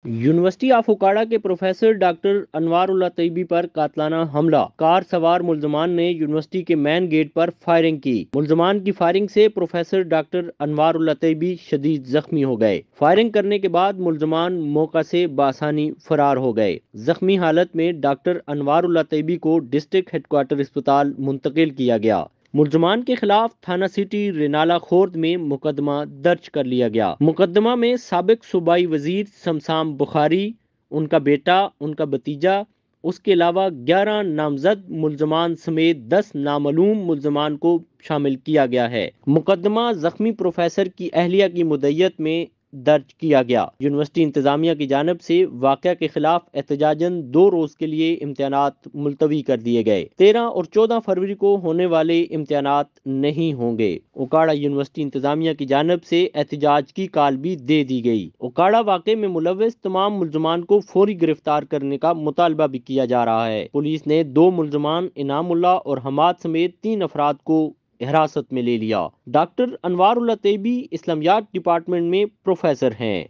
University of Okara کے professor doctor انوار اللہ طیبی پر قاتلانہ حملہ، کار سوار ملزمان نے یونیورسٹی کے مین گیٹ پر فائرنگ کی۔ ملزمان کی فائرنگ سے پروفیسر ڈاکٹر انوار اللہ طیبی شدید زخمی ہو گئے۔ فائرنگ کرنے کے بعد ملزمان موقع سے بآسانی فرار ہو گئے۔ زخمی حالت میں ڈاکٹر انوار اللہ طیبی کو ڈسٹرکٹ ہیڈ کوارٹر اسپتال منتقل کیا گیا۔ ملزمان کے خلاف تھانہ سٹی رینالہ خورد میں مقدمہ درج کر لیا گیا۔ مقدمہ میں سابق صوبائی وزیر سمسام بخاری، ان کا بیٹا، ان کا بھتیجا، اس کے علاوہ 11 نامزد ملزمان سمیت 10 نامعلوم ملزمان کو شامل کیا گیا ہے۔ مقدمہ زخمی پروفیسر کی اہلیہ کی مدعیت میں درج کیا گیا۔ یونیورسٹی انتظامیہ کی جانب سے واقعہ کے خلاف احتجاجاً 2 روز کے لیے امتحانات ملتوی کر دیے گئے۔ 13 اور 14 فروری کو ہونے والے امتحانات نہیں ہوں گے۔ اوکاڑا یونیورسٹی انتظامیہ کی جانب سے احتجاج کی کال بھی دے دی گئی۔ اوکاڑا واقعے میں ملوث تمام ملزمان کو فوری گرفتار کرنے کا مطالبہ بھی کیا جا رہا ہے۔ پولیس نے 2 ملزمان انعام اللہ اور حماد سمیت 3 افراد کو حراست میں لے لیا۔ ڈاکٹر انوار اللہ طیبی اسلامیات ڈپارٹمنٹ میں پروفیسر ہیں۔